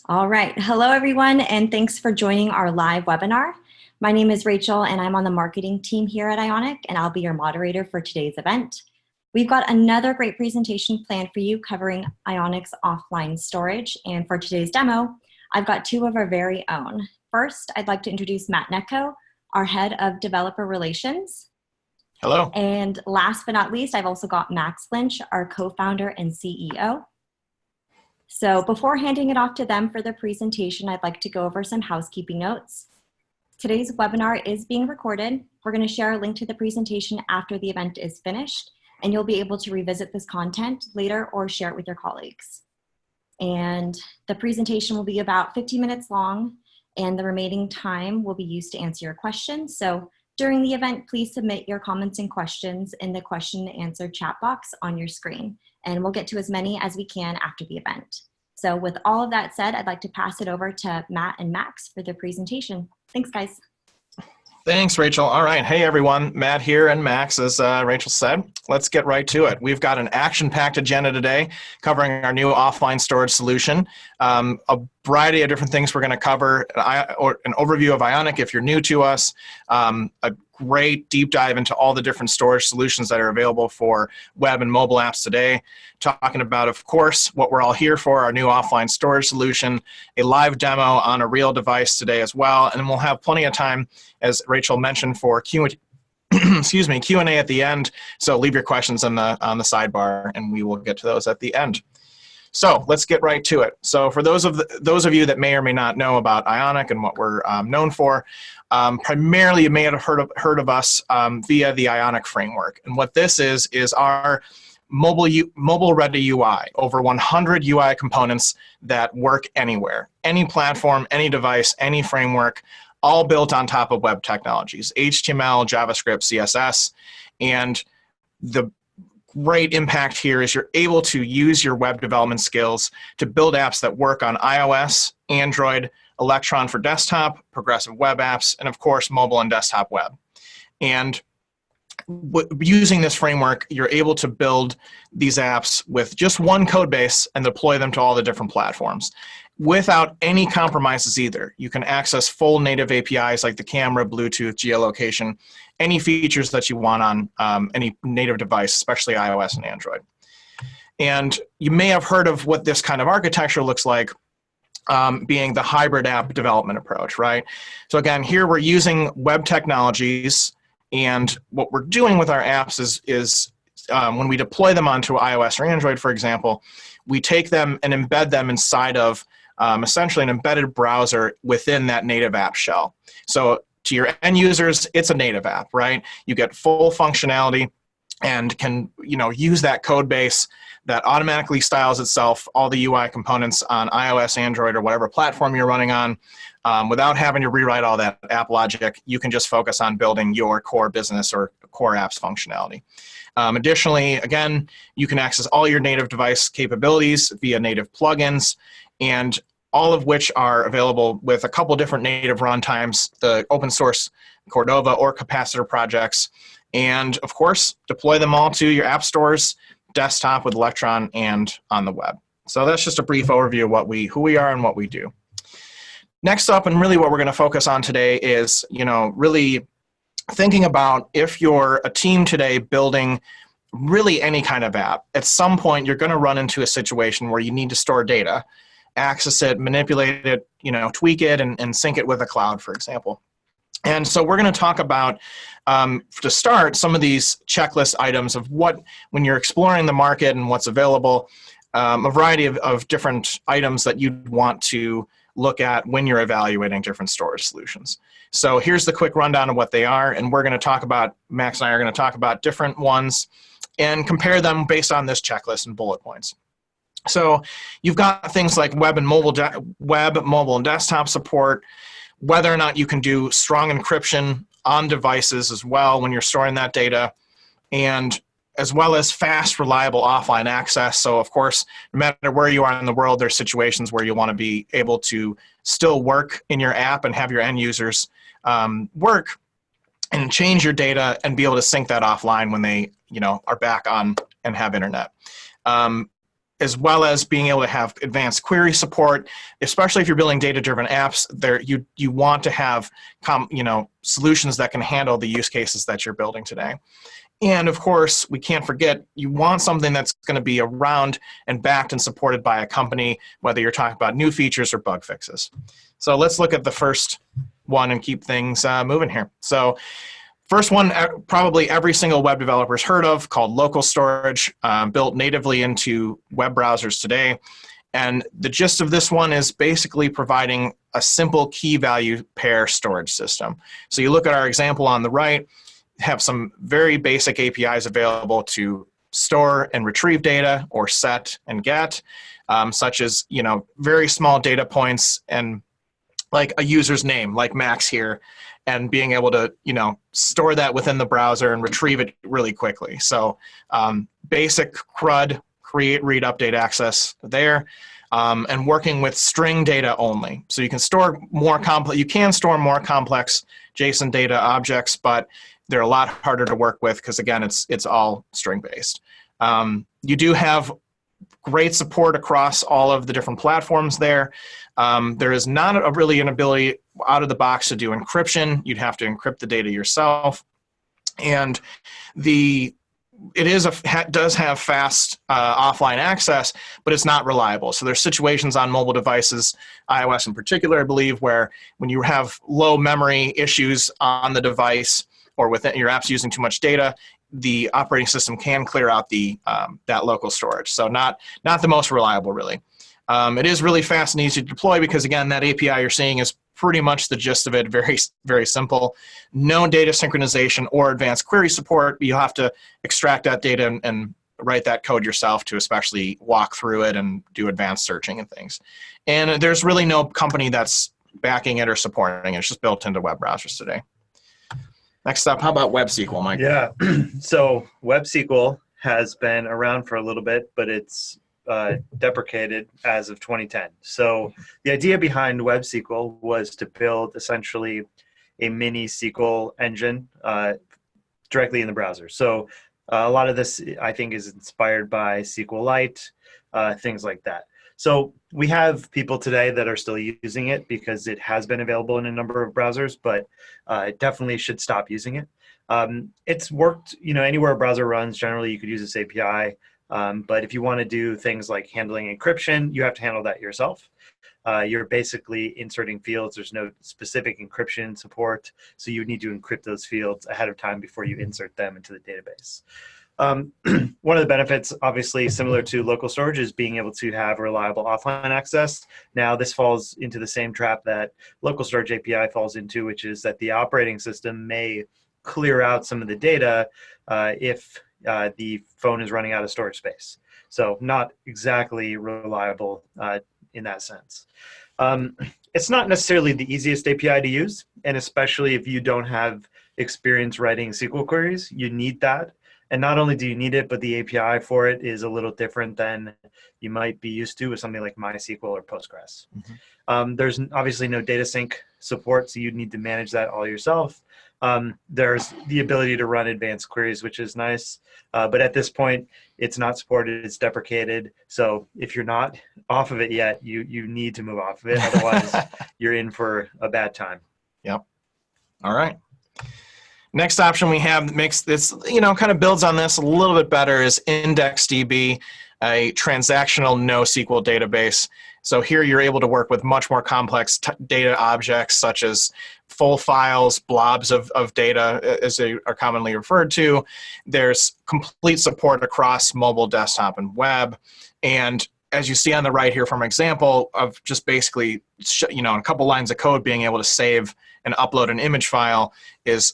All right. Hello, everyone, and thanks for joining our live webinar. My name is Rachel, and I'm on the marketing team here at Ionic, and I'll be your moderator for today's event. We've got another great presentation planned for you covering Ionic's offline storage, and for today's demo, I've got two of our very own. First, I'd like to introduce Matt Netko, our Head of Developer Relations. Hello. And last but not least, I've also got Max Lynch, our co-founder and CEO. So before handing it off to them for the presentation, I'd like to go over some housekeeping notes. Today's webinar is being recorded. We're going to share a link to the presentation after the event is finished, and you'll be able to revisit this content later or share it with your colleagues. And the presentation will be about 50 minutes long, and the remaining time will be used to answer your questions. So during the event, please submit your comments and questions in the question and answer chat box on your screen, and we'll get to as many as we can after the event. So with all of that said, I'd like to pass it over to Matt and Max for their presentation. Thanks, guys. Thanks, Rachel. All right. Hey, everyone. Matt here and Max, as Rachel said. Let's get right to it. We've got an action-packed agenda today covering our new offline storage solution. A variety of different things we're going to cover, an overview of Ionic if you're new to us, a great deep dive into all the different storage solutions that are available for web and mobile apps today. Talking about, of course, what we're all here for, our new offline storage solution, a live demo on a real device today as well, and then we'll have plenty of time, as Rachel mentioned, for Q&A at the end. So leave your questions on the sidebar, and we will get to those at the end. So let's get right to it. So for those of you that may or may not know about Ionic and what we're known for, primarily you may have heard of us via the Ionic Framework. And what this is our mobile-ready UI, over 100 UI components that work anywhere, any platform, any device, any framework, all built on top of web technologies, HTML, JavaScript, CSS, and the great impact here is you're able to use your web development skills to build apps that work on iOS, Android, Electron for desktop, progressive web apps, and of course, mobile and desktop web. And using this framework, you're able to build these apps with just one code base and deploy them to all the different platforms without any compromises either. You can access full native APIs like the camera, Bluetooth, geolocation, any features that you want on any native device, especially iOS and Android. And you may have heard of what this kind of architecture looks like, being the hybrid app development approach, right? So again, here we're using web technologies, and what we're doing with our apps is when we deploy them onto iOS or Android, for example, we take them and embed them inside of essentially an embedded browser within that native app shell. So to your end users, it's a native app, right? You get full functionality and can use that code base that automatically styles itself, all the UI components on iOS, Android, or whatever platform you're running on, without having to rewrite all that app logic. You can just focus on building your core business or core apps functionality. Additionally, again, you can access all your native device capabilities via native plugins, and all of which are available with a couple different native runtimes, the open source Cordova or Capacitor projects, and of course, deploy them all to your app stores, desktop with Electron, and on the web. So that's just a brief overview of who we are and what we do. Next up, and really what we're going to focus on today is, really thinking about if you're a team today building really any kind of app, at some point you're going to run into a situation where you need to store data, access it, manipulate it, tweak it, and sync it with a cloud, for example. And so we're going to talk about, to start, some of these checklist items of when you're exploring the market and what's available, a variety of different items that you'd want to look at when you're evaluating different storage solutions. So here's the quick rundown of what they are, and we're going to talk about, Max and I are going to talk about different ones and compare them based on this checklist and bullet points. So you've got things like web, mobile, and desktop support, whether or not you can do strong encryption on devices as well when you're storing that data, and as well as fast, reliable offline access. So of course, no matter where you are in the world, there's situations where you want to be able to still work in your app and have your end users work and change your data and be able to sync that offline when they are back on and have internet. as well as being able to have advanced query support, especially if you're building data-driven apps. There, you want to have solutions that can handle the use cases that you're building today. And of course, we can't forget, you want something that's going to be around and backed and supported by a company, whether you're talking about new features or bug fixes. So let's look at the first one and keep things moving here. So first one, probably every single web developer's heard of, called local storage, built natively into web browsers today. And the gist of this one is basically providing a simple key value pair storage system. So you look at our example on the right, have some very basic APIs available to store and retrieve data or set and get, such as very small data points and like a user's name, like Max here, and being able to store that within the browser and retrieve it really quickly. So basic CRUD, create, read, update, access there, and working with string data only. So you can store more complex. You can store more complex JSON data objects, but they're a lot harder to work with because, again, it's all string-based. You do have great support across all of the different platforms there. There is not really an ability out of the box to do encryption. You'd have to encrypt the data yourself. And it does have fast offline access, but it's not reliable. So there's situations on mobile devices, iOS in particular, I believe, where when you have low memory issues on the device, or within your app's using too much data, the operating system can clear out that local storage. So not the most reliable, really. It is really fast and easy to deploy because, again, that API you're seeing is pretty much the gist of it, very, very simple. No data synchronization or advanced query support. You'll have to extract that data and write that code yourself to especially walk through it and do advanced searching and things. And there's really no company that's backing it or supporting it. It's just built into web browsers today. Next up, how about WebSQL, Mike? Yeah, so WebSQL has been around for a little bit, but it's deprecated as of 2010. So the idea behind WebSQL was to build essentially a mini SQL engine directly in the browser. So a lot of this, I think, is inspired by SQLite, things like that. So we have people today that are still using it because it has been available in a number of browsers, but it definitely should stop using it. It's worked, anywhere a browser runs, generally you could use this API. But if you want to do things like handling encryption, you have to handle that yourself. You're basically inserting fields. There's no specific encryption support, so you need to encrypt those fields ahead of time before you insert them into the database. One of the benefits, obviously similar to local storage, is being able to have reliable offline access. Now, this falls into the same trap that local storage API falls into, which is that the operating system may clear out some of the data if the phone is running out of storage space. So not exactly reliable in that sense. It's not necessarily the easiest API to use, and especially if you don't have experience writing SQL queries, you need that. And not only do you need it, but the API for it is a little different than you might be used to with something like MySQL or Postgres. Mm-hmm. There's obviously no data sync support, so you'd need to manage that all yourself. There's the ability to run advanced queries, which is nice. But at this point, it's not supported, it's deprecated. So if you're not off of it yet, you need to move off of it. Otherwise, you're in for a bad time. Yep. All right. Next option we have that makes this, kind of builds on this a little bit better is Indexdb, a transactional NoSQL database. So here you're able to work with much more complex data objects such as full files, blobs of data, as they are commonly referred to. There's complete support across mobile, desktop, and web. And as you see on the right here from an example of just basically, a couple lines of code being able to save and upload an image file is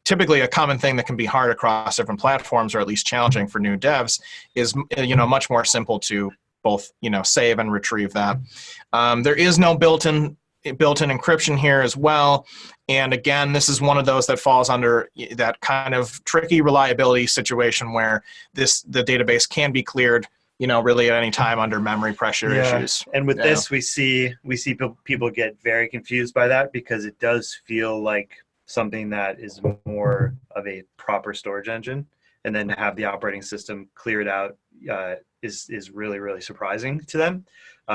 typically a common thing that can be hard across different platforms, or at least challenging for new devs, is much more simple to both save and retrieve that. There is no built-in encryption here as well, and again, this is one of those that falls under that kind of tricky reliability situation where the database can be cleared really at any time under memory pressure issues. And with this, we see people get very confused by that because it does feel like something that is more of a proper storage engine. and then to have the operating system clear it out is really, really surprising to them.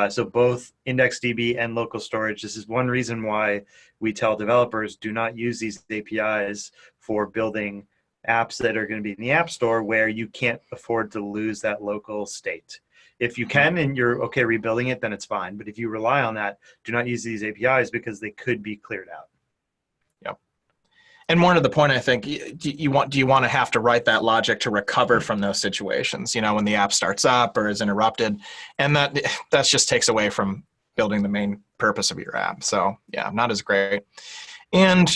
So both Indexdb and local storage, this is one reason why we tell developers do not use these APIs for building apps that are going to be in the App Store where you can't afford to lose that local state. If you can and you're okay rebuilding it, then it's fine. But if you rely on that, do not use these APIs because they could be cleared out. Yep. And more to the point, I think, do you want to have to write that logic to recover from those situations, when the app starts up or is interrupted, and that just takes away from building the main purpose of your app. So yeah, not as great. And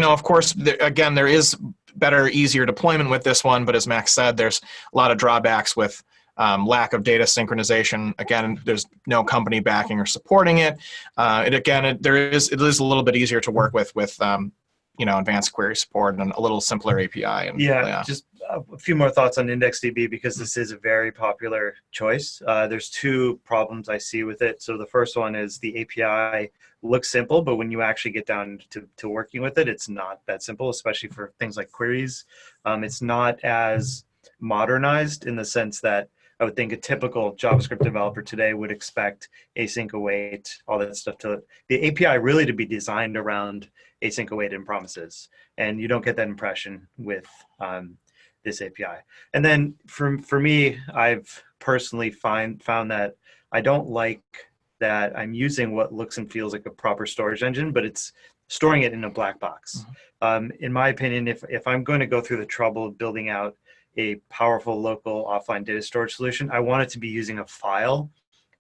of course, again, there is better, easier deployment with this one, but as Max said, there's a lot of drawbacks with lack of data synchronization. Again, there's no company backing or supporting it. It is a little bit easier to work with advanced query support and a little simpler API. And, just a few more thoughts on IndexDB because this is a very popular choice. There's two problems I see with it. So the first one is the API looks simple, but when you actually get down to working with it, it's not that simple, especially for things like queries. It's not as modernized in the sense that I would think a typical JavaScript developer today would expect async await, all that stuff, to the API really to be designed around async await and promises. And you don't get that impression with this API. And then for me, I've personally found that I don't like that I'm using what looks and feels like a proper storage engine, but it's storing it in a black box. In my opinion, if I'm going to go through the trouble of building out a powerful local offline data storage solution, I want it to be using a file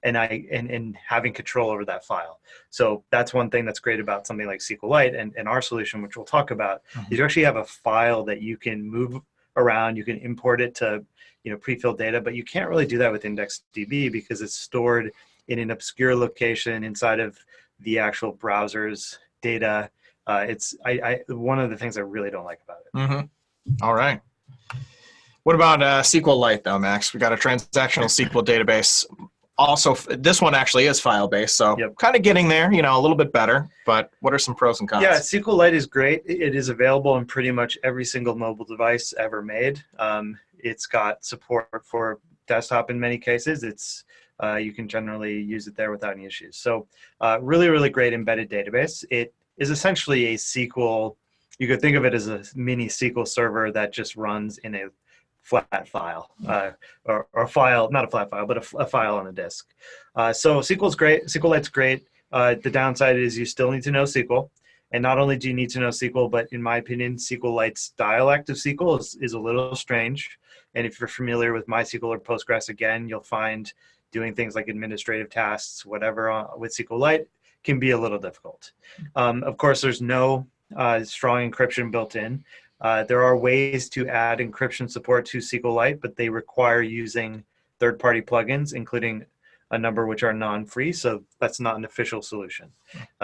and having control over that file. So that's one thing that's great about something like SQLite and our solution, which we'll talk about, is you actually have a file that you can move around, you can import it to pre-filled data, but you can't really do that with IndexDB because it's stored in an obscure location inside of the actual browser's data. It's one of the things I really don't like about it. All right. What about SQLite though, Max? We got a transactional SQL database. Also, this one actually is file-based, so kind of getting there, a little bit better. But what are some pros and cons? Yeah, SQLite is great. It is available on pretty much every single mobile device ever made. It's got support for desktop in many cases. You can generally use it there without any issues. So really, really great embedded database. It is essentially a SQL. You could think of it as a mini SQL server that just runs in a flat file, or a file, not a flat file, but a file on a disk. So SQL's great. SQLite's great. The downside is you still need to know SQL. And not only do you need to know SQL, but in my opinion, SQLite's dialect of SQL is a little strange. And if you're familiar with MySQL or Postgres, again, you'll find doing things like administrative tasks, whatever, with SQLite can be a little difficult. Of course, there's no strong encryption built in. There are ways to add encryption support to SQLite, but they require using third-party plugins, including a number which are non-free, so that's not an official solution.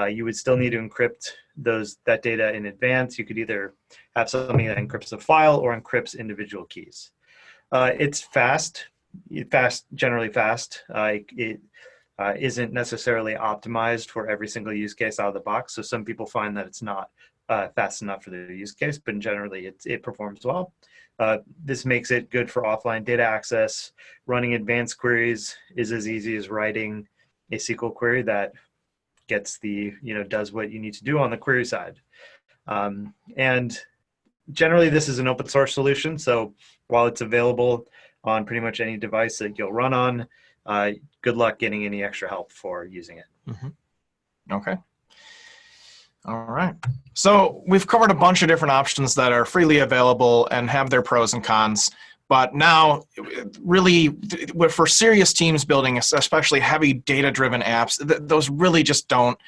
You would still need to encrypt that data in advance. You could either have something that encrypts a file or encrypts individual keys. It's fast, generally fast. It isn't necessarily optimized for every single use case out of the box, so some people find that it's not fast enough for their use case, but generally it performs well. This makes it good for offline data access. Running advanced queries is as easy as writing a SQL query that gets does what you need to do on the query side. And generally this is an open source solution. So while it's available on pretty much any device that you'll run on, good luck getting any extra help for using it. Okay. All right. So we've covered a bunch of different options that are freely available and have their pros and cons. But now, really, for serious teams building, especially heavy data-driven apps, those really just don't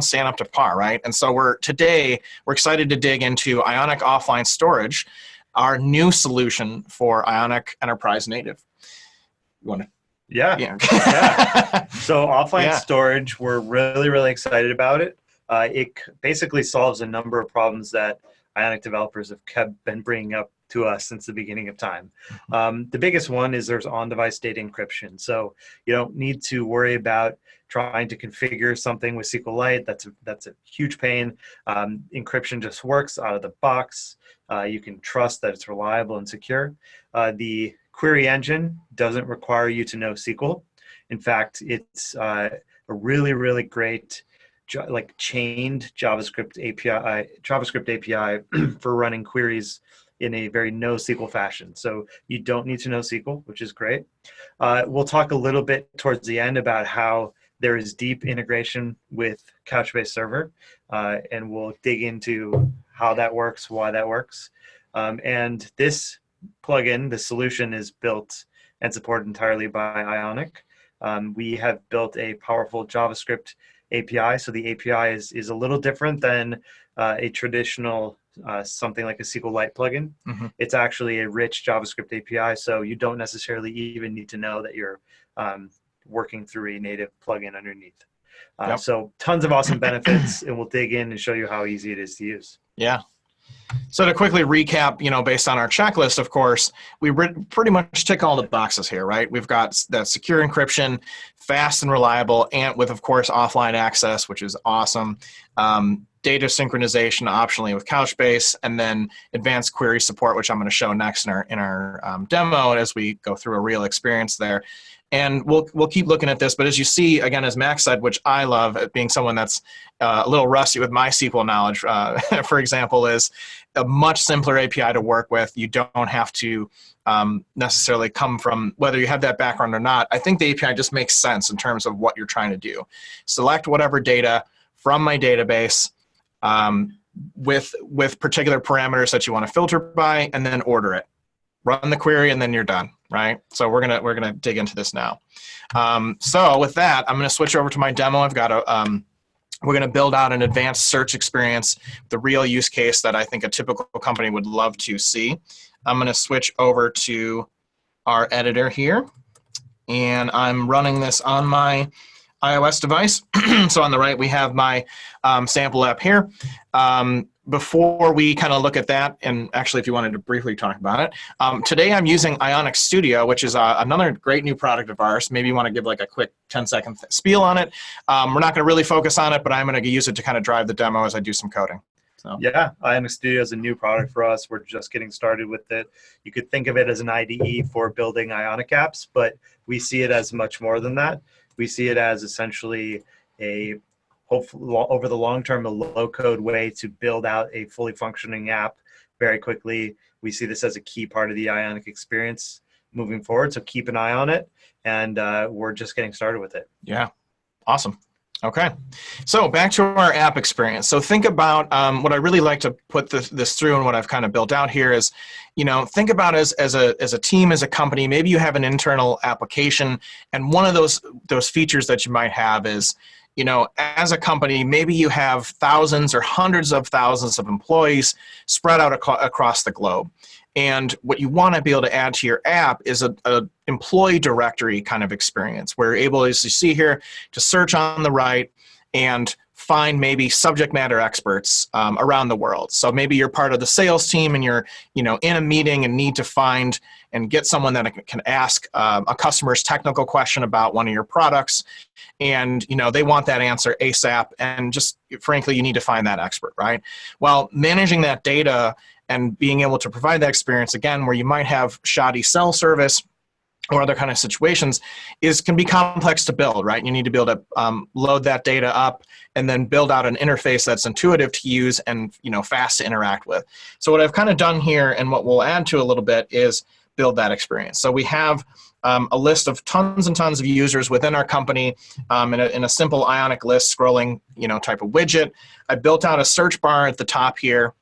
stand up to par, right? And so today we're excited to dig into Ionic Offline Storage, our new solution for Ionic Enterprise Native. You want to? Yeah. So offline storage, we're really, really excited about it. It basically solves a number of problems that Ionic developers have been bringing up to us since the beginning of time. The biggest one is there's on-device data encryption. So you don't need to worry about trying to configure something with SQLite. That's a huge pain. Encryption just works out of the box. You can trust that it's reliable and secure. The query engine doesn't require you to know SQL. In fact, it's a really, really great like chained JavaScript API for running queries in a very NoSQL fashion. So you don't need to know SQL, which is great. We'll talk a little bit towards the end about how there is deep integration with Couchbase Server, and we'll dig into how that works, why that works. And this plugin, the solution, is built and supported entirely by Ionic. We have built a powerful JavaScript API. So the API is a little different than a traditional something like a SQLite plugin. It's actually a rich JavaScript API, so you don't necessarily even need to know that you're working through a native plugin underneath. So tons of awesome benefits, and we'll dig in and show you how easy it is to use. Yeah. So to quickly recap, based on our checklist, of course, we pretty much tick all the boxes here, right? We've got that secure encryption, fast and reliable, and with, of course, offline access, which is awesome. Data synchronization optionally with Couchbase, and then advanced query support, which I'm going to show next in our demo as we go through a real experience there. And we'll keep looking at this, but as you see, again, as Max said, which I love, being someone that's a little rusty with MySQL knowledge, for example, is a much simpler API to work with. You don't have to necessarily come from, whether you have that background or not. I think the API just makes sense in terms of what you're trying to do. Select whatever data from my database with particular parameters that you want to filter by, and then order it. Run the query, and then you're done, right? So we're gonna dig into this now. So with that, I'm gonna switch over to my demo. I've got we're gonna build out an advanced search experience, the real use case that I think a typical company would love to see. I'm gonna switch over to our editor here, and I'm running this on my iOS device. So on the right, we have my sample app here. Before we kind of look at that, and actually if you wanted to briefly talk about it, today I'm using Ionic Studio, which is another great new product of ours. Maybe you want to give like a quick 10-second spiel on it. We're not going to really focus on it, but I'm going to use it to kind of drive the demo as I do some coding. So. Yeah, Ionic Studio is a new product for us. We're just getting started with it. You could think of it as an IDE for building Ionic apps, but we see it as much more than that. We see it as essentially hopefully over the long term, a low-code way to build out a fully functioning app very quickly. We see this as a key part of the Ionic experience moving forward, so keep an eye on it, and we're just getting started with it. Yeah, awesome. Okay, so back to our app experience. So think about what I really like to put this through, and what I've kind of built out here is, think about as a team, as a company. Maybe you have an internal application, and one of those features that you might have is, as a company, maybe you have thousands or hundreds of thousands of employees spread out across the globe. And what you want to be able to add to your app is a employee directory kind of experience, where you're able, as you see here, to search on the right and find maybe subject matter experts around the world. So maybe you're part of the sales team, and you're in a meeting and need to find and get someone that can ask a customer's technical question about one of your products, and they want that answer ASAP, and just frankly you need to find that expert, right? Well, managing that data and being able to provide that experience, again, where you might have shoddy cell service or other kind of situations, can be complex to build, right? You need to be able to load that data up and then build out an interface that's intuitive to use and fast to interact with. So what I've kind of done here, and what we'll add to a little bit, is build that experience. So we have a list of tons and tons of users within our company in a simple Ionic list scrolling type of widget. I built out a search bar at the top here,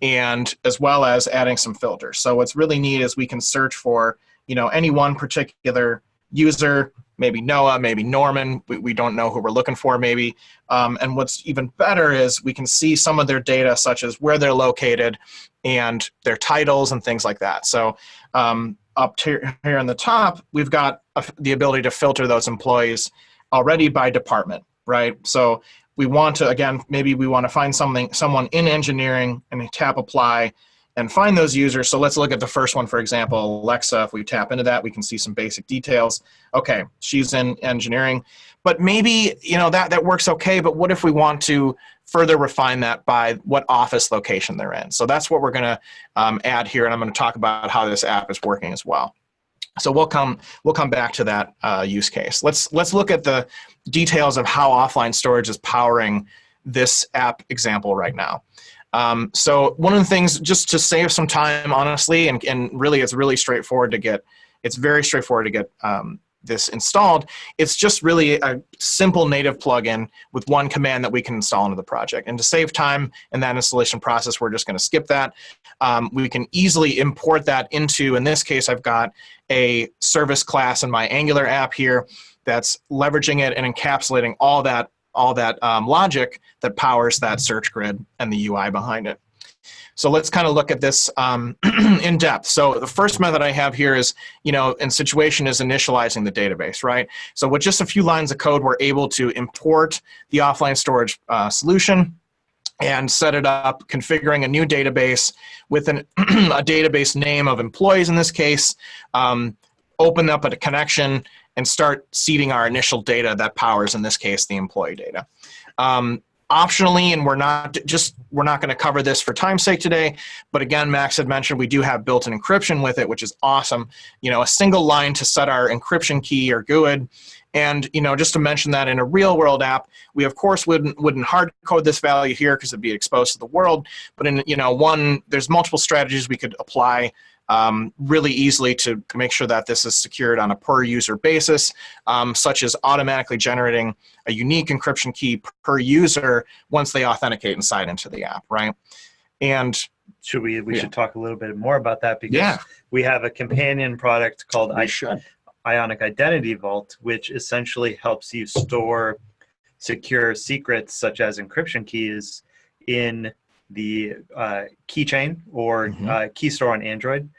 and as well as adding some filters. So what's really neat is we can search for any one particular user, maybe Noah, maybe Norman. We don't know who we're looking for, maybe. And what's even better is we can see some of their data, such as where they're located and their titles and things like that. So up here on the top, we've got the ability to filter those employees already by department, right? So we want to, again, maybe we want to find someone in engineering, and tap apply, and find those users. So let's look at the first one, for example, Alexa. If we tap into that, we can see some basic details. Okay, she's in engineering, but maybe, you know, that works okay, but what if we want to further refine that by what office location they're in? So that's what we're gonna add here, and I'm gonna talk about how this app is working as well. So we'll come back to that use case. Let's look at the details of how offline storage is powering this app example right now. So one of the things, just to save some time, honestly, and really it's really straightforward to get, it's very straightforward to get this installed. It's just really a simple native plugin with one command that we can install into the project. And to save time in that installation process, we're just going to skip that. We can easily import that into, in this case, I've got a service class in my Angular app here that's leveraging it and encapsulating all that logic that powers that search grid and the UI behind it. So let's kind of look at this in depth. So the first method I have here is, you know, in situation is initializing the database, right? So with just a few lines of code, we're able to import the offline storage solution and set it up, configuring a new database with a database name of employees in this case, open up a connection and start seeding our initial data that powers, in this case, the employee data. Optionally, and we're not going to cover this for time's sake today, but again, Max had mentioned we do have built-in encryption with it, which is awesome. You know, a single line to set our encryption key or GUID. And, you know, just to mention that in a real-world app, we of course wouldn't hard code this value here because it'd be exposed to the world. But in, you know, there's multiple strategies we could apply really easily to make sure that this is secured on a per user basis, such as automatically generating a unique encryption key per user once they authenticate and sign into the app, right? And we should talk a little bit more about that, because we have a companion product called Ionic Identity Vault, which essentially helps you store secure secrets such as encryption keys in the keychain or key store on Android.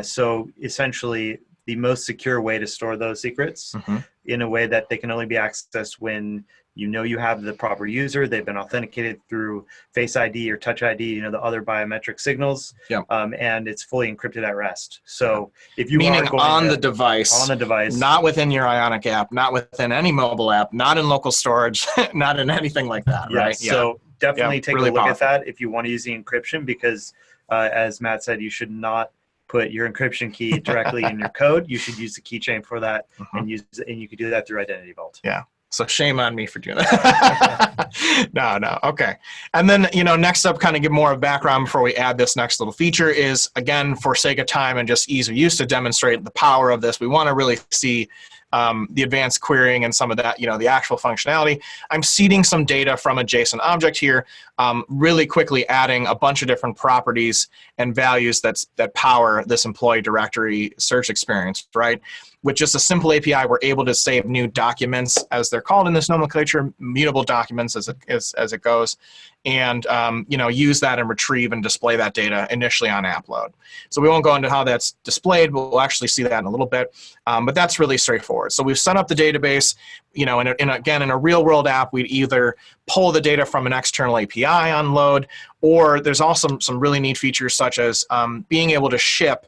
So essentially the most secure way to store those secrets in a way that they can only be accessed when you know you have the proper user, they've been authenticated through Face ID or Touch ID, you know, the other biometric signals, and it's fully encrypted at rest. So if you meaning are going on the device, not within your Ionic app, not within any mobile app, not in local storage, not in anything like that, right? So definitely take really a look at that if you want to use the encryption, because as Matt said, you should not put your encryption key directly in your code. You should use the keychain for that, and you can do that through Identity Vault. Yeah. So shame on me for doing that. No, okay. And then, you know, next up, kind of give more of background before we add this next little feature is, again, for sake of time and just ease of use to demonstrate the power of this, we want to really see the advanced querying and some of that, you know, the actual functionality. I'm seeding some data from a JSON object here, really quickly adding a bunch of different properties and values that power this employee directory search experience, right? With just a simple API, we're able to save new documents, as they're called in this nomenclature, mutable documents as it goes, and you know, use that and retrieve and display that data initially on app load. So we won't go into how that's displayed, but we'll actually see that in a little bit. But that's really straightforward. So we've set up the database. You know, again, in a real-world app, we'd either pull the data from an external API on load, or there's also some really neat features such as being able to ship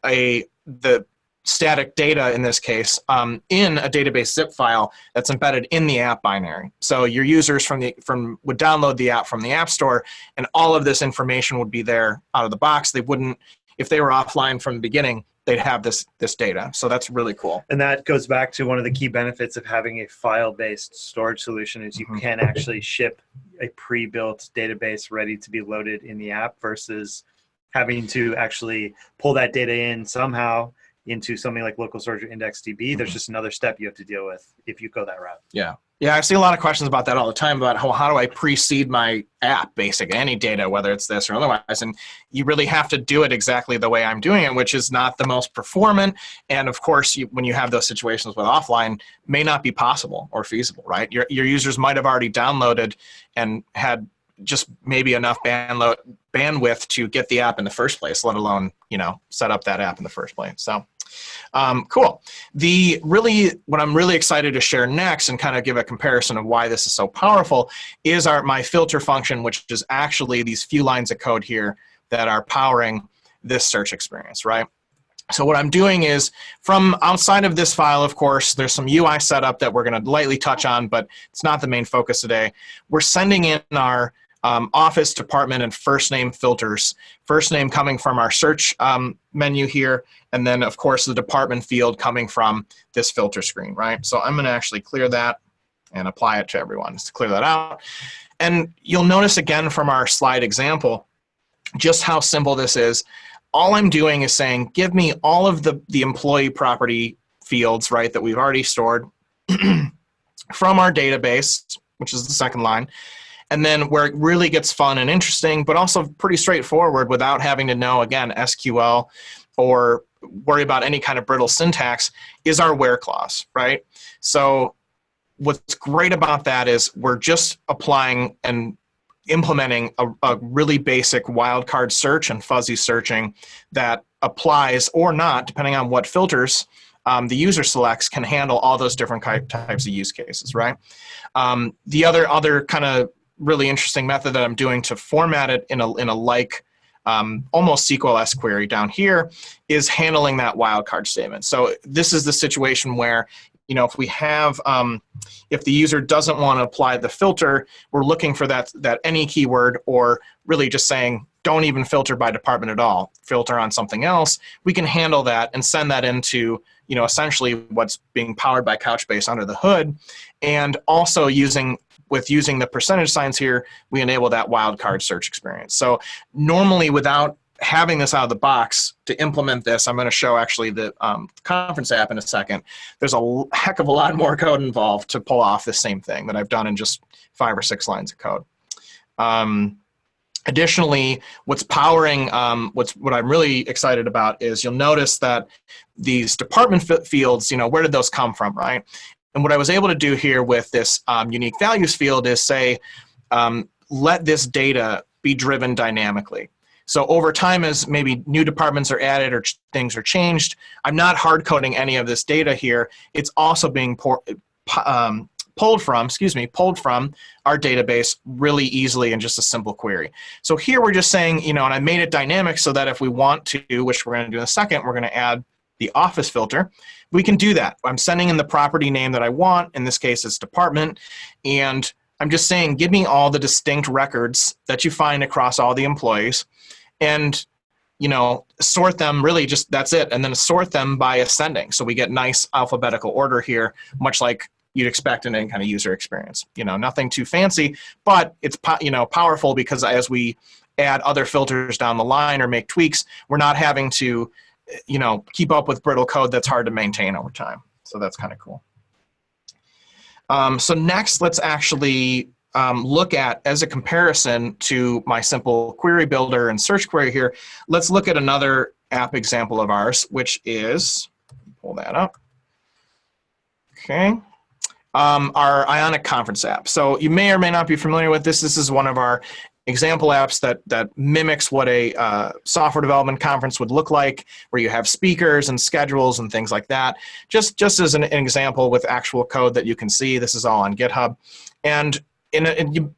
the static data, in this case, in a database zip file that's embedded in the app binary. So your users would download the app from the App Store, and all of this information would be there out of the box. They wouldn't, if they were offline from the beginning, they'd have this data. So that's really cool. And that goes back to one of the key benefits of having a file-based storage solution is you can actually ship a pre-built database ready to be loaded in the app versus having to actually pull that data in somehow into something like local storage or Indexdb. There's just another step you have to deal with if you go that route. Yeah. I see a lot of questions about that all the time, about how do I pre-seed my app, basically, any data, whether it's this or otherwise. And you really have to do it exactly the way I'm doing it, which is not the most performant. And of course, when you have those situations with offline, may not be possible or feasible, right? Your users might have already downloaded and had just maybe enough bandwidth to get the app in the first place, let alone, you know, set up that app in the first place. So cool. What I'm really excited to share next and kind of give a comparison of why this is so powerful is our MyFilter function, which is actually these few lines of code here that are powering this search experience, right? So what I'm doing is, from outside of this file, of course, there's some UI setup that we're going to lightly touch on, but it's not the main focus today. We're sending in our office, department, and first name filters. First name coming from our search menu here, and then, of course, the department field coming from this filter screen, right? So I'm going to actually clear that and apply it to everyone to clear that out. And you'll notice again from our slide example just how simple this is. All I'm doing is saying, give me all of the employee property fields, right, that we've already stored from our database, which is the second line. And then where it really gets fun and interesting, but also pretty straightforward without having to know, again, SQL or worry about any kind of brittle syntax, is our where clause, right? So what's great about that is we're just applying and implementing a really basic wildcard search and fuzzy searching that applies or not, depending on what filters the user selects, can handle all those different types of use cases, right? The other kind of really interesting method that I'm doing to format it in a like almost SQL-esque query down here is handling that wildcard statement. So this is the situation where, you know, if we have, if the user doesn't want to apply the filter, we're looking for that any keyword, or really just saying, don't even filter by department at all, filter on something else. We can handle that and send that into, you know, essentially what's being powered by Couchbase under the hood. And also using the percentage signs here, we enable that wildcard search experience. So normally, without having this out of the box to implement this, I'm going to show actually the conference app in a second. There's a heck of a lot more code involved to pull off the same thing that I've done in just 5 or 6 lines of code. Additionally, what's powering, what I'm really excited about is you'll notice that these department fields, you know, where did those come from, right? And what I was able to do here with this unique values field is say, let this data be driven dynamically. So over time, as maybe new departments are added or things are changed, I'm not hard coding any of this data here. It's also being pulled from our database really easily in just a simple query. So here we're just saying, you know, and I made it dynamic so that if we want to, which we're going to do in a second, we're going to add the office filter, we can do that. I'm sending in the property name that I want. In this case, it's department. And I'm just saying, give me all the distinct records that you find across all the employees, and, you know, sort them, really just, that's it. And then sort them by ascending. So we get nice alphabetical order here, much like you'd expect in any kind of user experience. You know, nothing too fancy, but it's, you know, powerful, because as we add other filters down the line or make tweaks, we're not having to, you know, keep up with brittle code that's hard to maintain over time. So that's kind of cool. So next, let's actually look at, as a comparison to my simple query builder and search query here, let's look at another app example of ours, which is, pull that up. Okay. Our Ionic Conference app. So you may or may not be familiar with this. This is one of our example apps that mimics what a software development conference would look like, where you have speakers and schedules and things like that. Just as an example with actual code that you can see, this is all on GitHub. And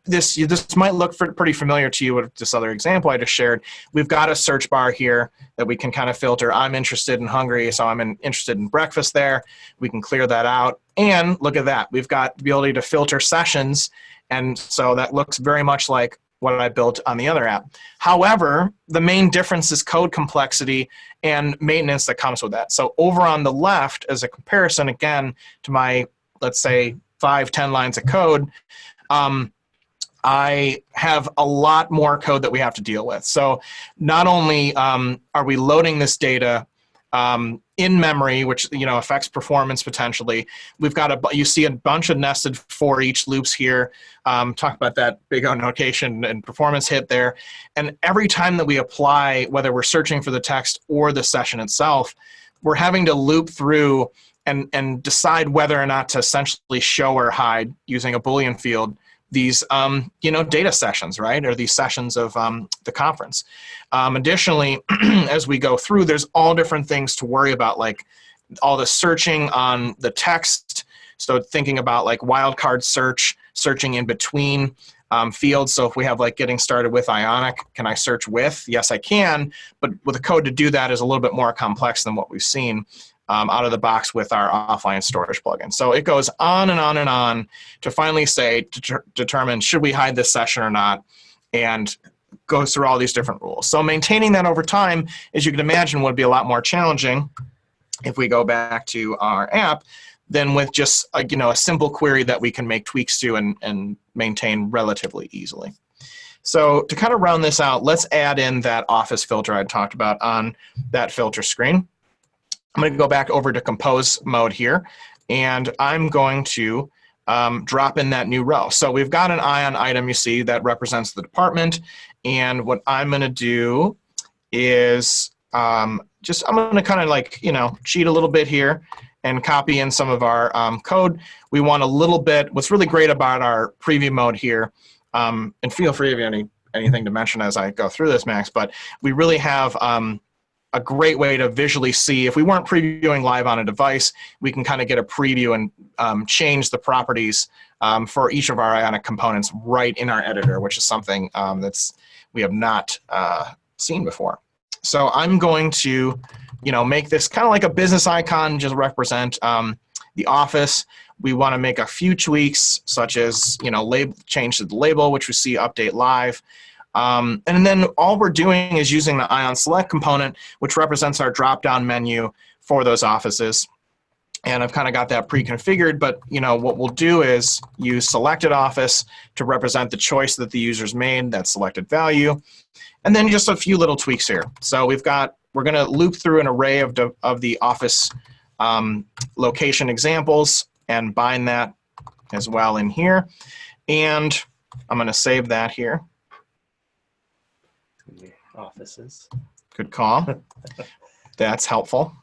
this might look pretty familiar to you with this other example I just shared. We've got a search bar here that we can kind of filter. I'm interested in hungry, so I'm interested in breakfast there. We can clear that out. And look at that. We've got the ability to filter sessions. And so that looks very much like what I built on the other app. However, the main difference is code complexity and maintenance that comes with that. So over on the left, as a comparison, again, to my, let's say, 5-10 lines of code, I have a lot more code that we have to deal with. So not only are we loading this data in memory, which, you know, affects performance potentially, we've got you see a bunch of nested for each loops here. Talk about that big O notation and performance hit there. And every time that we apply, whether we're searching for the text or the session itself, we're having to loop through and decide whether or not to essentially show or hide using a Boolean field these you know, data sessions, right, or these sessions of the conference. Additionally, as we go through, there's all different things to worry about, like all the searching on the text. So thinking about like wildcard search searching in between fields. So if we have like getting started with Ionic, can I search with? Yes, I can, but with the code to do that is a little bit more complex than what we've seen out of the box with our offline storage plugin. So it goes on and on and on to finally say, determine should we hide this session or not, and goes through all these different rules. So maintaining that over time, as you can imagine, would be a lot more challenging if we go back to our app than with just a simple query that we can make tweaks to and maintain relatively easily. So to kind of round this out, let's add in that office filter I talked about on that filter screen. I'm going to go back over to compose mode here, and I'm going to drop in that new row. So we've got an Ion item, you see, that represents the department. And what I'm going to do is I'm going to kind of like, cheat a little bit here and copy in some of our code. We want a little bit, what's really great about our preview mode here, and feel free if you have anything to mention as I go through this, Max, but we really have a great way to visually see. If we weren't previewing live on a device, we can kind of get a preview and change the properties for each of our Ionic components right in our editor, which is something we have not seen before. So I'm going to make this kind of like a business icon, just represent the office. We want to make a few tweaks, such as change to the label, which we see update live. And then all we're doing is using the Ion Select component, which represents our drop-down menu for those offices. And I've kind of got that pre-configured, but what we'll do is use selected office to represent the choice that the user's made, that selected value, and then just a few little tweaks here. So we're going to loop through an array of the office location examples and bind that as well in here. And I'm going to save that here. Offices. Good call. That's helpful.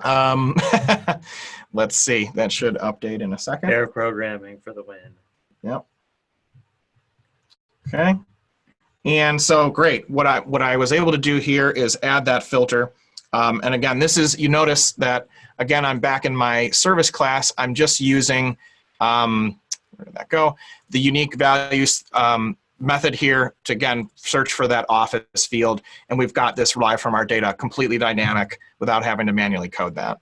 Let's see. That should update in a second. Pair programming for the win. Yep. Okay. And so great. What I was able to do here is add that filter. And again, you notice that again, I'm back in my service class. I'm just using where did that go? The unique values method here to, again, search for that office field. And we've got this live from our data, completely dynamic without having to manually code that.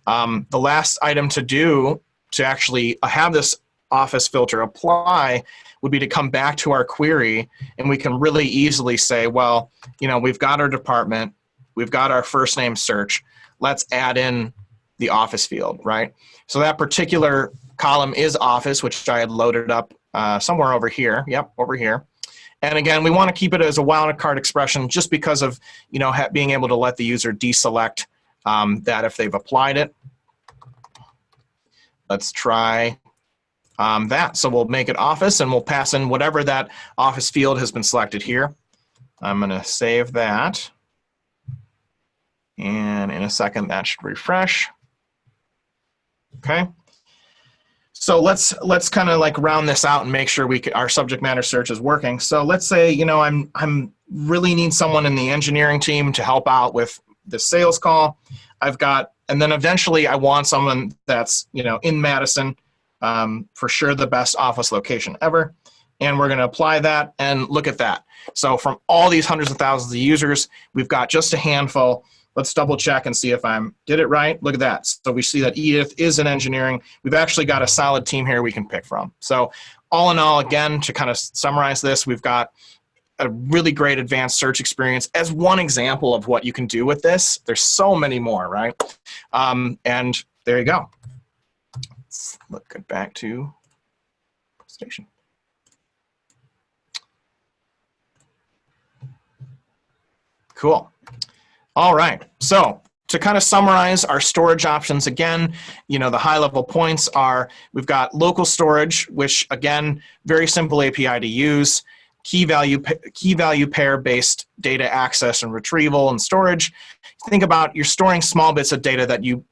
The last item to do to actually have this office filter apply would be to come back to our query, and we can really easily say, well, we've got our department, we've got our first name search, let's add in the office field, right? So that particular column is office, which I had loaded up somewhere over here. Yep, over here. And again, we want to keep it as a wildcard expression just because of being able to let the user deselect that if they've applied it. Let's try that. So we'll make it office, and we'll pass in whatever that office field has been selected here. I'm going to save that. And in a second, that should refresh. Okay. So let's kind of like round this out and make sure our subject matter search is working. So let's say I'm really need someone in the engineering team to help out with the sales call. And then eventually I want someone that's in Madison, for sure the best office location ever. And we're going to apply that, and look at that. So from all these hundreds of thousands of users, we've got just a handful. Let's double check and see if I did it right. Look at that. So we see that Edith is in engineering. We've actually got a solid team here we can pick from. So all in all, again, to kind of summarize this, we've got a really great advanced search experience as one example of what you can do with this. There's so many more, right? And there you go. Let's look back to station. Cool. All right, so to kind of summarize our storage options again, the high-level points are we've got local storage, which again, very simple API to use, key value pair-based data access and retrieval and storage. Think about you're storing small bits of data that you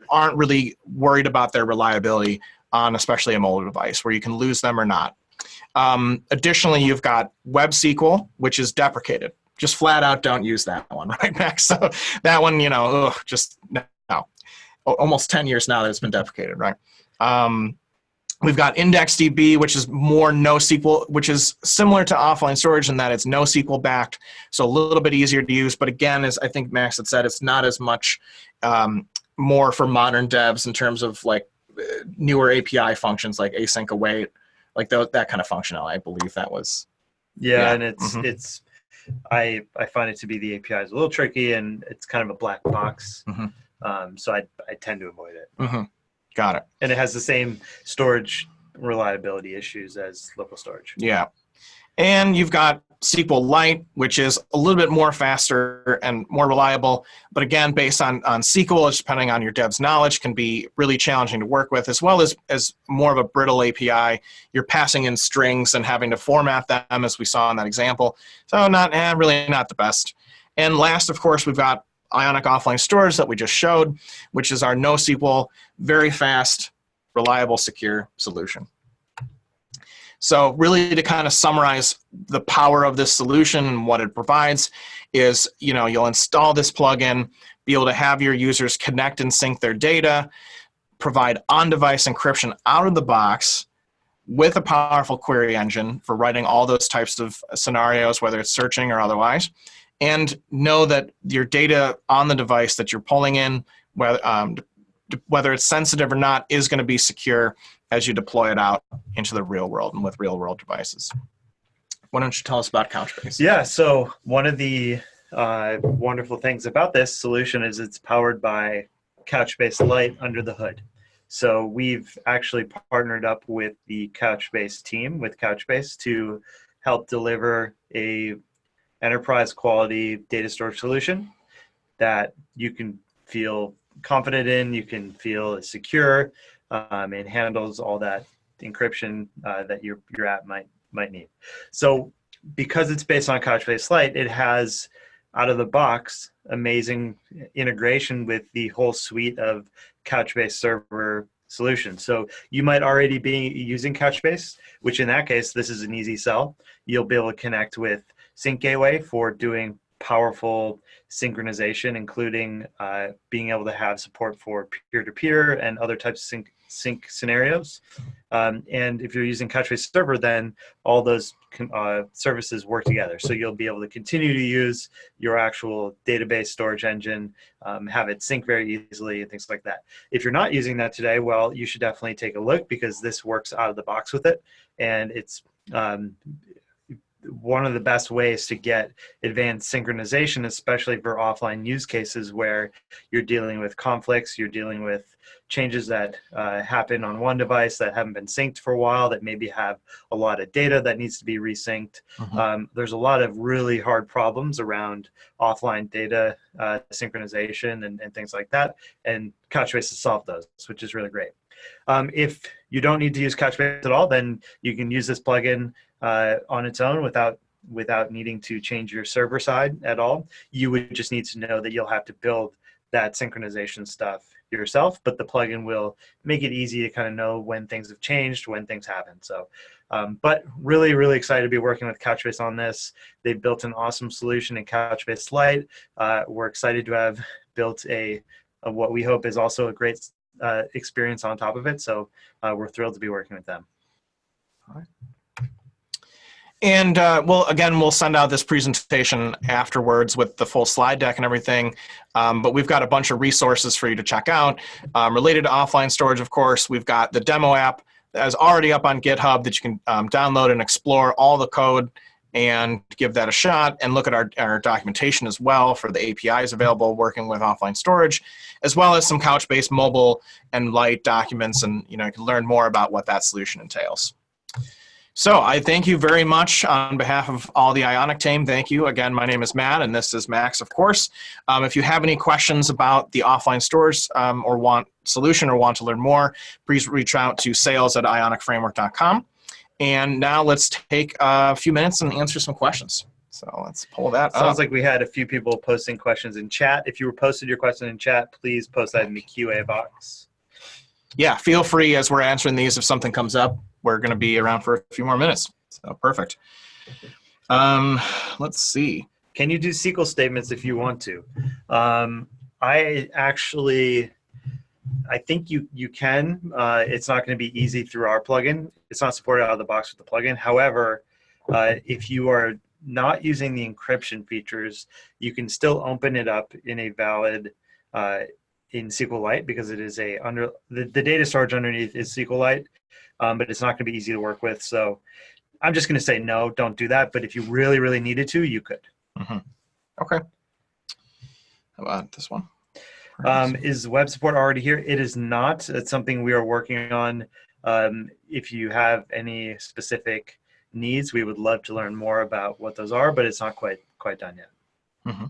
aren't really worried about their reliability on, especially a mobile device, where you can lose them or not. Additionally, you've got Web SQL, which is deprecated. Just flat out don't use that one, right, Max? So that one, just no. Almost 10 years now that it's been deprecated, right? We've got Indexdb, which is more NoSQL, which is similar to offline storage in that it's NoSQL backed, so a little bit easier to use. But again, as I think Max had said, it's not as much more for modern devs in terms of like newer API functions like async await, like that kind of functionality. I believe that was. Yeah, and it's I find it to be the API is a little tricky and it's kind of a black box. So I tend to avoid it. Got it. And it has the same storage reliability issues as local storage. Yeah. And you've got SQLite, which is a little bit more faster and more reliable. But again, based on SQL, depending on your dev's knowledge, can be really challenging to work with, as well as more of a brittle API. You're passing in strings and having to format them, as we saw in that example. So really not the best. And last, of course, we've got Ionic Offline Storage that we just showed, which is our NoSQL, very fast, reliable, secure solution. So really to kind of summarize the power of this solution and what it provides is, you'll install this plugin, be able to have your users connect and sync their data, provide on-device encryption out of the box with a powerful query engine for writing all those types of scenarios, whether it's searching or otherwise, and know that your data on the device that you're pulling in, whether it's sensitive or not, is going to be secure as you deploy it out into the real world and with real world devices. Why don't you tell us about Couchbase? Yeah, so one of the wonderful things about this solution is it's powered by Couchbase Lite under the hood. So we've actually partnered up with the Couchbase team with Couchbase to help deliver a enterprise quality data storage solution that you can feel confident in, you can feel secure, and handles all that encryption that your app might need. So because it's based on Couchbase Lite, it has out of the box amazing integration with the whole suite of Couchbase server solutions. So you might already be using Couchbase, which in that case, this is an easy sell. You'll be able to connect with Sync Gateway for doing powerful synchronization, including being able to have support for peer-to-peer and other types of sync scenarios. And if you're using Couchbase Server, then all those services work together. So you'll be able to continue to use your actual database storage engine, have it sync very easily and things like that. If you're not using that today, well, you should definitely take a look because this works out of the box with it. And it's one of the best ways to get advanced synchronization, especially for offline use cases where you're dealing with conflicts, you're dealing with changes that happen on one device that haven't been synced for a while, that maybe have a lot of data that needs to be resynced. There's a lot of really hard problems around offline data synchronization and things like that. And Couchbase has solved those, which is really great. If you don't need to use Couchbase at all, then you can use this plugin on its own without needing to change your server side at all. You would just need to know that you'll have to build that synchronization stuff yourself, but the plugin will make it easy to kind of know when things have changed, when things happen. So, but really, really excited to be working with Couchbase on this. They've built an awesome solution in Couchbase Lite. We're excited to have built a what we hope is also a great experience on top of it. So we're thrilled to be working with them. All right. And we'll send out this presentation afterwards with the full slide deck and everything. But we've got a bunch of resources for you to check out. Related to offline storage, of course, we've got the demo app that is already up on GitHub that you can download and explore all the code and give that a shot, and look at our documentation as well for the APIs available working with offline storage, as well as some Couchbase mobile and Lite documents, and you can learn more about what that solution entails. So I thank you very much on behalf of all the Ionic team. Thank you. Again, my name is Matt, and this is Max, of course. If you have any questions about the offline storage or want solution or want to learn more, please reach out to sales@ionicframework.com. And now let's take a few minutes and answer some questions. So let's pull that up. Sounds like we had a few people posting questions in chat. If you posted your question in chat, please post that in the QA box. Yeah, feel free as we're answering these. If something comes up, we're going to be around for a few more minutes. So perfect. Let's see. Can you do SQL statements if you want to? I actually I think you can. It's not going to be easy through our plugin. It's not supported out of the box with the plugin. However, if you are not using the encryption features, you can still open it up in a valid in SQLite, because it is the data storage underneath is SQLite, but it's not going to be easy to work with. So I'm just going to say no, don't do that. But if you really, really needed to, you could. Mm-hmm. Okay. How about this one? Is web support already here? It is not. It's something we are working on. If you have any specific needs, we would love to learn more about what those are, but it's not quite done yet. Mm-hmm.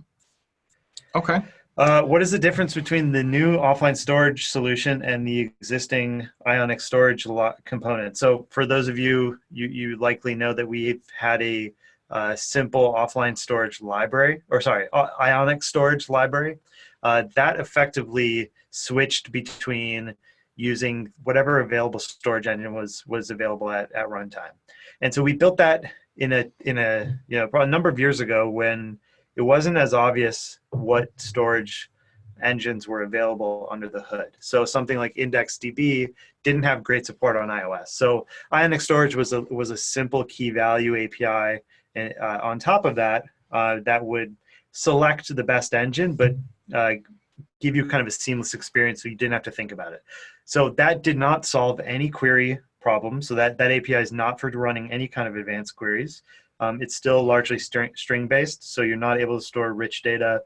Okay. What is the difference between the new offline storage solution and the existing Ionic storage component? So for those of you, you likely know that we've had a simple offline storage library, or sorry, Ionic storage library. That effectively switched between using whatever available storage engine was available at runtime. And so we built that in a probably a number of years ago, when it wasn't as obvious what storage engines were available under the hood. So something like Indexdb didn't have great support on iOS. So Ionic Storage was a simple key value API, and on top of that, that would select the best engine, but give you kind of a seamless experience, so you didn't have to think about it. So that did not solve any query problem. So that API is not for running any kind of advanced queries. It's still largely string-based, so you're not able to store rich data.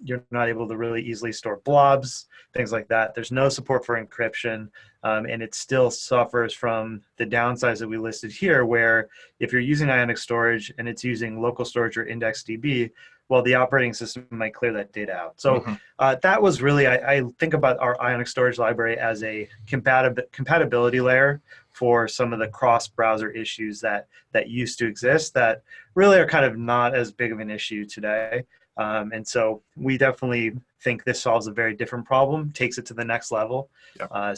You're not able to really easily store blobs, things like that. There's no support for encryption, and it still suffers from the downsides that we listed here, where if you're using Ionic Storage and it's using local storage or Indexdb, well, the operating system might clear that data out. So that was really, I think about our Ionic Storage library as a compatibility layer for some of the cross-browser issues that used to exist, that really are kind of not as big of an issue today. And so we definitely think this solves a very different problem, takes it to the next level. Yep.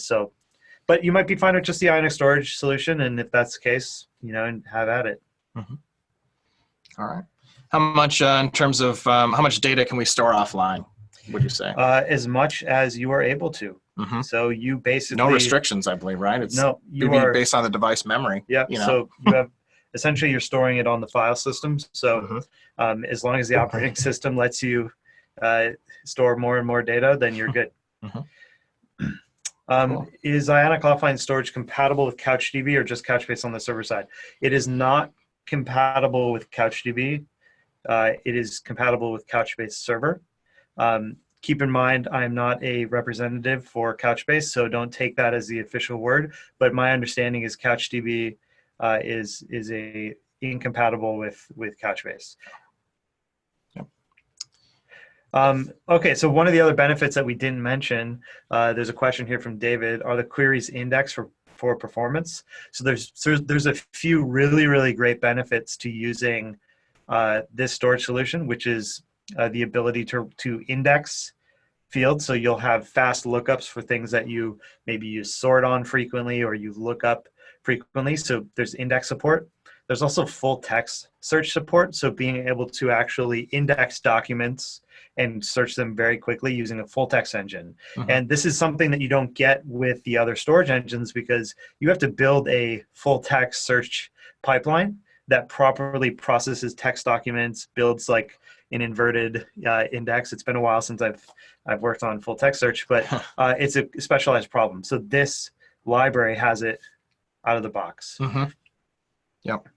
But you might be fine with just the Ionic Storage solution, and if that's the case, and have at it. Mm-hmm. All right. How much in terms of how much data can we store offline, would you say? As much as you are able to. Mm-hmm. So you basically... No restrictions, I believe, right? It's based on the device memory. Yeah, so you have... Essentially, you're storing it on the file system. So as long as the operating system lets you store more and more data, then you're good. Cool. Is Ionic Offline Storage compatible with Couchbase or just Couchbase on the server side? It is not compatible with Couchbase. It is compatible with Couchbase Server. Keep in mind, I am not a representative for Couchbase, so don't take that as the official word. But my understanding is Couchbase is incompatible with Couchbase. Yep. Okay, so one of the other benefits that we didn't mention, there's a question here from David: are the queries indexed for performance? So there's a few really, really great benefits to using this storage solution, which is the ability to index fields. So you'll have fast lookups for things that you maybe use sort on frequently, or you look up frequently. So there's index support. There's also full text search support. So being able to actually index documents and search them very quickly using a full text engine. And this is something that you don't get with the other storage engines, because you have to build a full text search pipeline that properly processes text documents, builds like an inverted index. It's been a while since I've worked on full text search, but it's a specialized problem. So this library has it out of the box. Yep.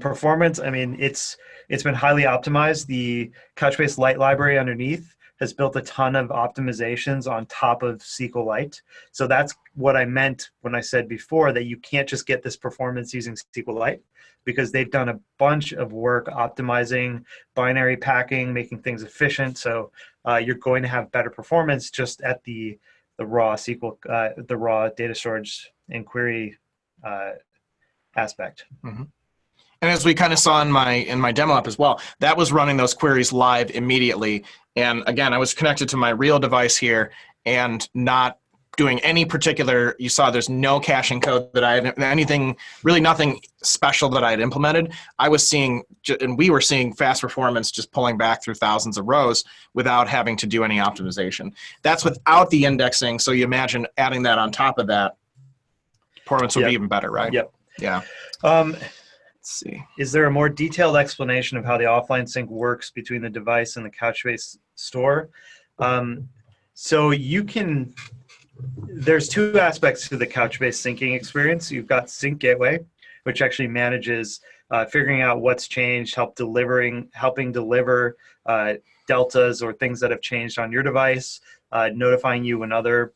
Performance, I mean, it's been highly optimized. The Couchbase Lite library underneath has built a ton of optimizations on top of SQLite. So that's what I meant when I said before that you can't just get this performance using SQLite, because they've done a bunch of work optimizing binary packing, making things efficient. So you're going to have better performance just at the raw SQL, the raw data storage and query aspect. And as we kind of saw in my demo app as well, that was running those queries live immediately. And again, I was connected to my real device here and not doing any particular, you saw there's no caching code that I had, anything, really nothing special that I had implemented. I was seeing, and we were seeing fast performance just pulling back through thousands of rows without having to do any optimization. That's without the indexing. So you imagine adding that on top of that, performance would be even better, right? Yep. Yeah. Let's see. Is there a more detailed explanation of how the offline sync works between the device and the Couchbase store? So you can, there's two aspects to the Couchbase syncing experience. You've got Sync Gateway, which actually manages figuring out what's changed, helping deliver deltas or things that have changed on your device, notifying you when other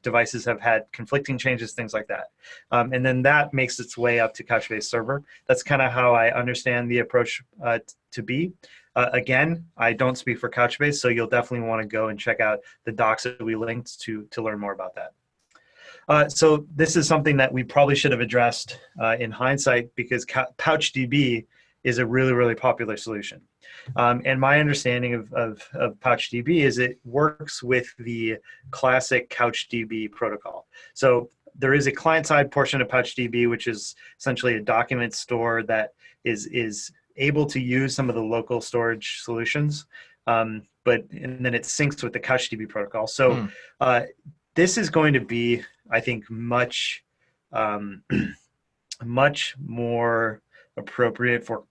devices have had conflicting changes, things like that. And then that makes its way up to Couchbase Server. That's kind of how I understand the approach to be. Again, I don't speak for Couchbase, so you'll definitely want to go and check out the docs that we linked to learn more about that. So this is something that we probably should have addressed in hindsight, because PouchDB is a really, really popular solution. And my understanding of PouchDB is it works with the classic CouchDB protocol. So there is a client-side portion of PouchDB, which is essentially a document store that is able to use some of the local storage solutions, and then it syncs with the CouchDB protocol. So this is going to be, I think, much more appropriate for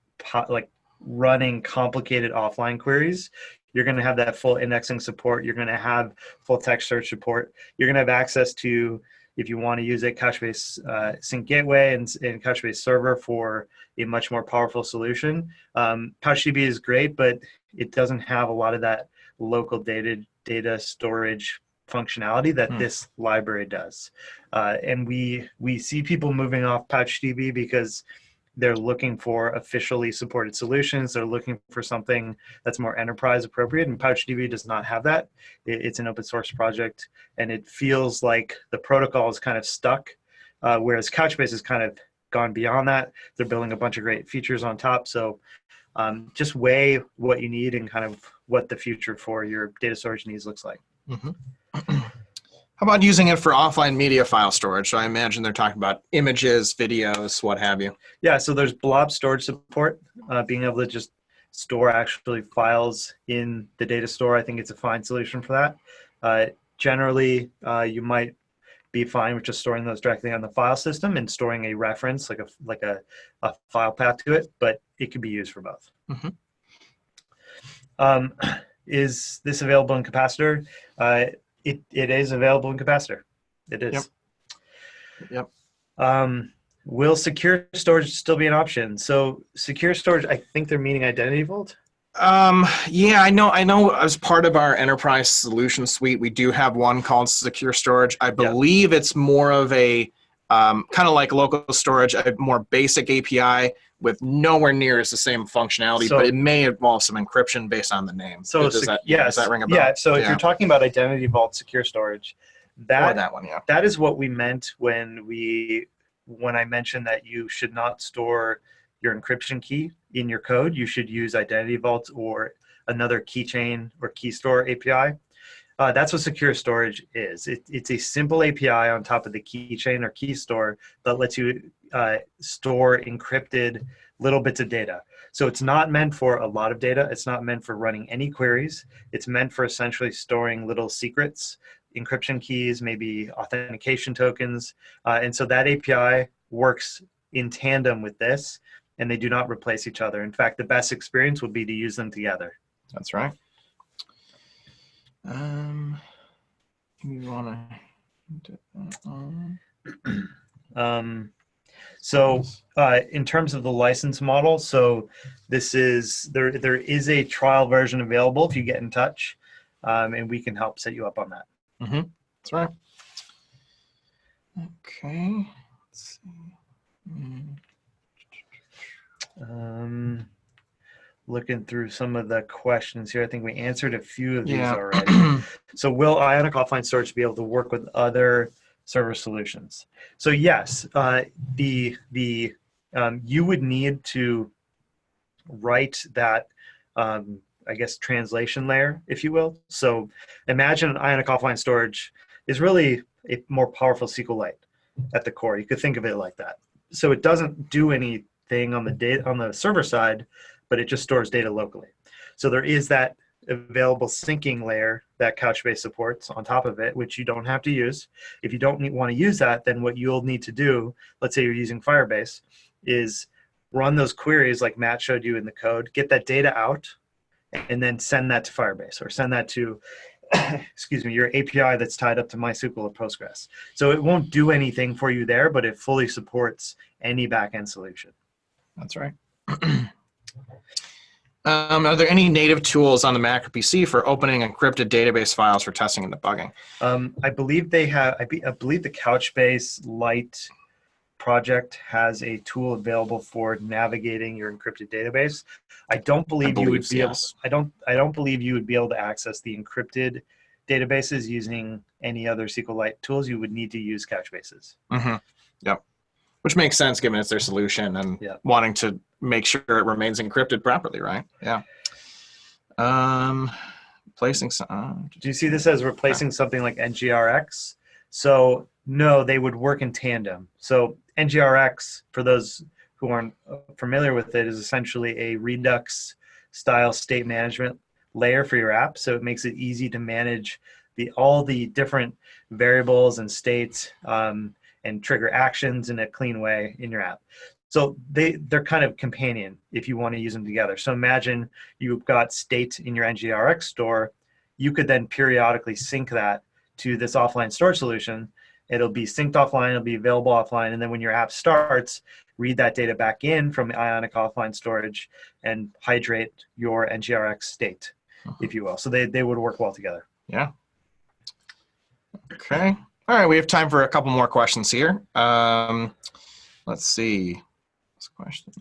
running complicated offline queries. You're going to have that full indexing support. You're going to have full text search support. You're going to have access to, if you want to use it, Couchbase Sync Gateway and Couchbase Server for a much more powerful solution. PouchDB is great, but it doesn't have a lot of that local data storage functionality that this library does. And we see people moving off PouchDB because they're looking for officially supported solutions. They're looking for something that's more enterprise appropriate, and PouchDB does not have that. It's an open source project, and it feels like the protocol is kind of stuck, whereas Couchbase has kind of gone beyond that. They're building a bunch of great features on top. So just weigh what you need and kind of what the future for your data storage needs looks like. How about using it for offline media file storage? So I imagine they're talking about images, videos, what have you. Yeah, so there's blob storage support, being able to just store actually files in the data store. I think it's a fine solution for that. Generally, you might be fine with just storing those directly on the file system and storing a reference, like a file path to it, but it could be used for both. Is this available in Capacitor? It is available in Capacitor. It is. Yep. Will secure storage still be an option? So secure storage, I think they're meaning Identity Vault. Yeah, I know as part of our enterprise solution suite, we do have one called secure storage. I believe it's more of a kind of like local storage, a more basic API with nowhere near as the same functionality, but it may involve some encryption based on the name. So does that ring a bell? Yeah, so if you're talking about Identity Vault secure storage, that one, yeah. That is what we meant when I mentioned that you should not store your encryption key in your code. You should use Identity Vault or another keychain or key store API. That's what secure storage is. It's a simple API on top of the keychain or key store that lets you store encrypted little bits of data. So it's not meant for a lot of data. It's not meant for running any queries. It's meant for essentially storing little secrets, encryption keys, maybe authentication tokens. And so that API works in tandem with this, and they do not replace each other. In fact, the best experience would be to use them together. That's right. You want to so in terms of the license model, so this is there is a trial version available if you get in touch, and we can help set you up on that. That's right. Okay. Let's see. Looking through some of the questions here, I think we answered a few of these already. So will Ionic Offline Storage be able to work with other server solutions? So yes, you would need to write that, I guess, translation layer, if you will. So imagine Ionic Offline Storage is really a more powerful SQLite at the core. You could think of it like that. So it doesn't do anything on the server side, but it just stores data locally. So there is that available syncing layer that Couchbase supports on top of it, which you don't have to use. If you don't want to use that, then what you'll need to do, let's say you're using Firebase, is run those queries like Matt showed you in the code, get that data out, and then send that to Firebase or send that to excuse me, your API that's tied up to MySQL or Postgres. So it won't do anything for you there, but it fully supports any backend solution. That's right. Are there any native tools on the Mac or PC for opening encrypted database files for testing and debugging? I believe they have. I believe the Couchbase Lite project has a tool available for navigating your encrypted database. I don't believe you would be able. I don't believe you would be able to access the encrypted databases using any other SQLite tools. You would need to use Couchbase's. Mm-hmm. Yep. Which makes sense given it's their solution and wanting to make sure it remains encrypted properly, right? Yeah. Replacing some. Do you see this as replacing something like NGRX? So no, they would work in tandem. So NGRX, for those who aren't familiar with it, is essentially a Redux style state management layer for your app. So it makes it easy to manage all the different variables and states and trigger actions in a clean way in your app. So they're kind of companion if you want to use them together. So imagine you've got state in your NGRX store. You could then periodically sync that to this offline storage solution. It'll be synced offline, it'll be available offline, and then when your app starts, read that data back in from Ionic Offline Storage and hydrate your NGRX state, if you will. So they would work well together. Yeah. Okay. All right, we have time for a couple more questions here. Let's see. What's the question?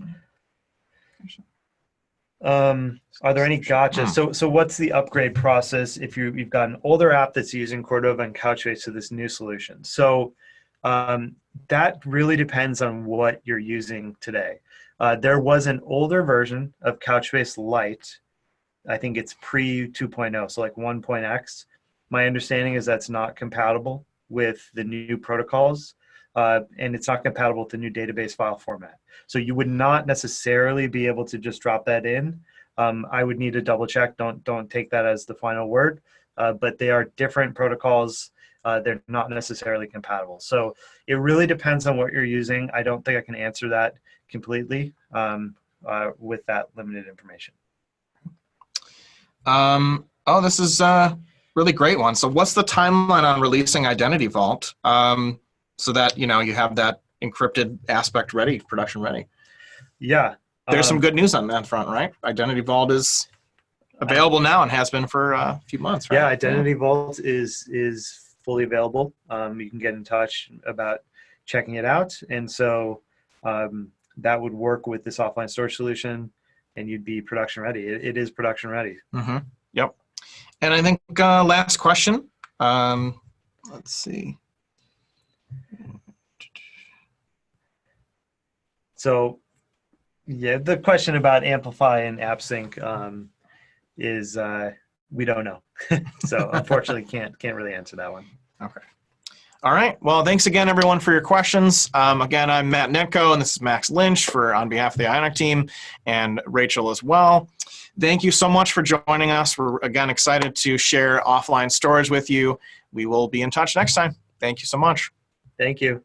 Are there any gotchas? So what's the upgrade process if you've got an older app that's using Cordova and Couchbase to this new solution? So that really depends on what you're using today. There was an older version of Couchbase Lite. I think it's pre 2.0, so like 1.x. My understanding is that's not compatible with the new protocols, and it's not compatible with the new database file format. So you would not necessarily be able to just drop that in. I would need to double check. Don't take that as the final word, but they are different protocols. They're not necessarily compatible. So it really depends on what you're using. I don't think I can answer that completely with that limited information. Oh, this is a really great one. So what's the timeline on releasing Identity Vault so that you have that encrypted aspect ready, production ready? Yeah. There's some good news on that front, right? Identity Vault is available now and has been for a few months, right? Yeah, Identity Vault is fully available. You can get in touch about checking it out. And so that would work with this offline storage solution and you'd be production ready. It is production ready. Mm-hmm. Yep. And I think last question. Let's see. So, yeah, the question about Amplify and AppSync is we don't know. So unfortunately, can't really answer that one. Okay. All right. Well, thanks again, everyone, for your questions. Again, I'm Matt Netko, and this is Max Lynch on behalf of the Ionic team, and Rachel as well. Thank you so much for joining us. We're, again, excited to share offline storage with you. We will be in touch next time. Thank you so much. Thank you.